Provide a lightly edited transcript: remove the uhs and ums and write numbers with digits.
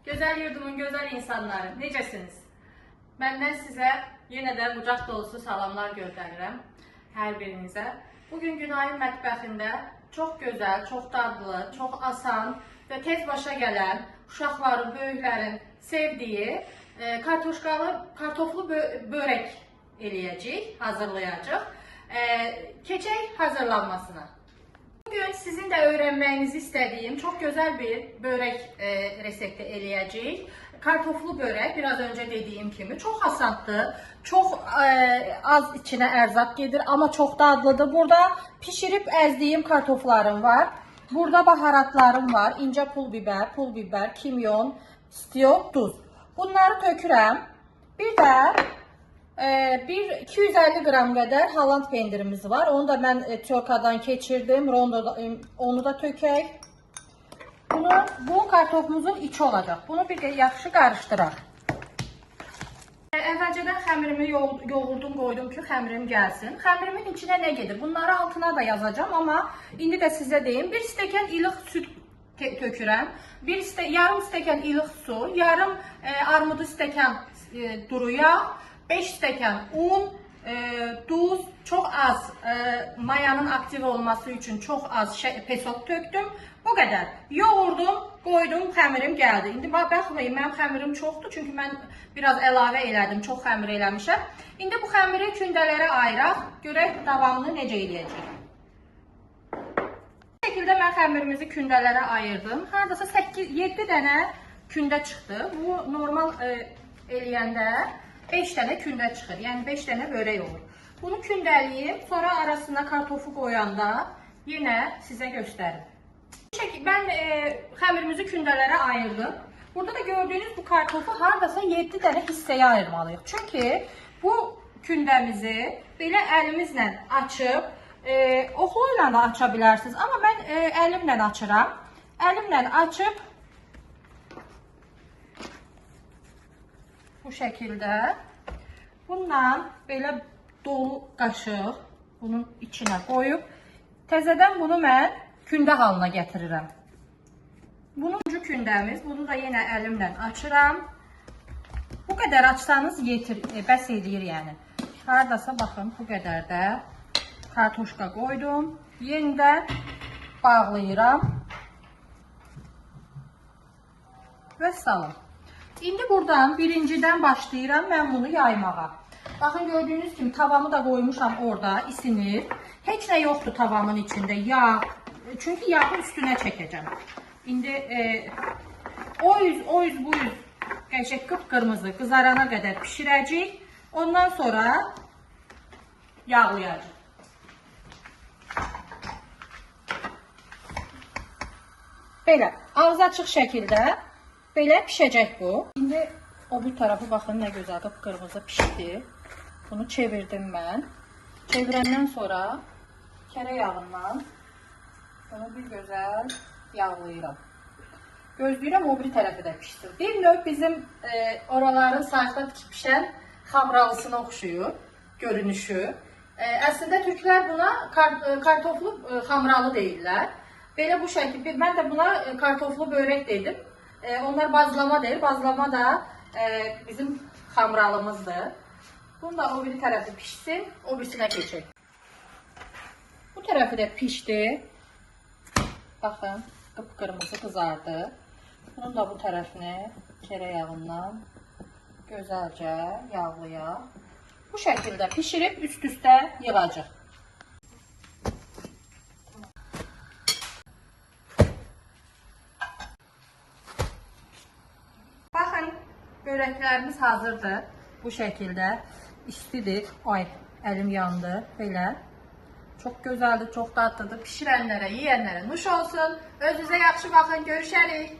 Gözəl yurdumun gözəl insanları, necəsiniz? Məndən sizə yenə də qucaq dolusu salamlar göndərirəm hər birinizə. Bugün Günayın mətbəxində çox gözəl, çox dadlı, çox asan və tez başa gələn, uşaqların, böyüklərin sevdiyi kartoflu börək eləyəcəyik, hazırlayacaq. Keçək hazırlanmasına. Bugün sizin də öyrənməyinizi istədiyim çox gözəl bir börək resepti eləyəcəyik. Kartoflu börək, biraz öncə dediyim kimi, çox asandır, çox az içinə ərzaq gedir, amma çox dadlıdır. Burada pişirib əzdiyim kartoflarım var, burada baharatlarım var, incə pul biber, kimyon, stiyot, duz. Bunları tökürəm. Bir də 250 qram qədər Holland pendirimiz var. Onu da mən tyorkadan keçirdim. Onu da tökək. Bu kartofumuzun içi olacaq. Bunu bir də yaxşı qarışdıraq. Əvvəlcədən xəmirimi yoğurdum, qoydum ki, xəmirim gəlsin. Xəmirimin içinə nə gedir? Bunları altına da yazacağım, amma indi də sizə deyim. Bir stəkan ilıq süd tökürəm. Yarım stəkan ilıq su, yarım armudu stəkan duru yağ, 5 stəkan un, duz, çox az mayanın aktiv olması üçün çox az pesok tökdüm. Bu qədər. Yoğurdum, qoydum, xəmirim gəldi. İndi baxmayın, mənim xəmirim çoxdur, çünki mən biraz əlavə elədim, çox xəmir eləmişəm. İndi bu xəmiri kündələrə ayıraq, görək davamını necə eləyəcək. Bu şəkildə mən xəmirimizi kündələrə ayırdım. Haradasa 7 dənə kündə çıxdı. Bu normal eləyəndə 5 dənə kündə çıxır, yəni 5 dənə börək olur. Bunu kündəliyim, sonra arasına kartofu qoyanda yenə sizə göstərim. Mən xəmirimizi kündələrə ayırdım. Burada da gördüyünüz bu kartofu haradasa 7 dənə hissəyə ayırmalıyıq. Çünki bu kündəmizi belə əlimizlə açıb, oxluyla da aça bilərsiniz. Amma mən əlimlə açıram. Əlimlə açıb bu şəkildə bundan belə dolu qaşıq bunun içinə qoyub təzədən bunu mən kündə halına gətirirəm. Bunun ucu kündəmiz. Bunu da yenə əlimlə açıram. Bu qədər açsanız bəs edir yəni. Haradasa baxın, bu qədər də kartoşka qoydum. Yenidən bağlayıram. Və salım. İndi buradan birincidən başlayıram mən bunu yaymağa. Baxın, gördüyünüz kimi tavamı da qoymuşam orada, isinir. Heç nə yoxdur tavamın içində, yağ. Çünki yağı üstünə çəkəcəm. İndi o yüz bu yüz qəşəng qıpqırmızı qızarana qədər pişirəcəyik. Ondan sonra yağlayacağıq. Belə, ağzı açıq şəkildə belə pişəcək bu. İndi o bir tarafı baxın nə gözəl qıpqırmızı pişdi. Bunu çevirdim mən. Çevirəndən sonra kərə yağından bunu bir gözəl yağlayıram. Gözləyirəm o bir tərəfi də pişsin. Bir növ bizim oraların saçda pişən xamralısına oxşuyur görünüşü. Əslində türklər buna kartoflu xamralı deyirlər. Belə bu şəkildə. Mən də buna kartoflu börək dedim. Onlar bazlama deyir. Bazlama da bizim xamralımızdır. Bunu da o bir tərəfi pişsin, o birisinə keçək. Bu tərəfi də pişdi. Baxın, qıpqırmızı qızardı. Bunun da bu tərəfini kərə yağından gözəlcə yağlayaq. Bu şəkildə pişirib üst-üstə yığacaq. Baxın, börəklərimiz hazırdır. Bu şəkildə istidir. Ay, əlim yandı. Belə. Çox gözəldir, çox dadlıdır. Pişirənlərə, yeyənlərə nuş olsun. Özünüzə yaxşı baxın. Görüşərik.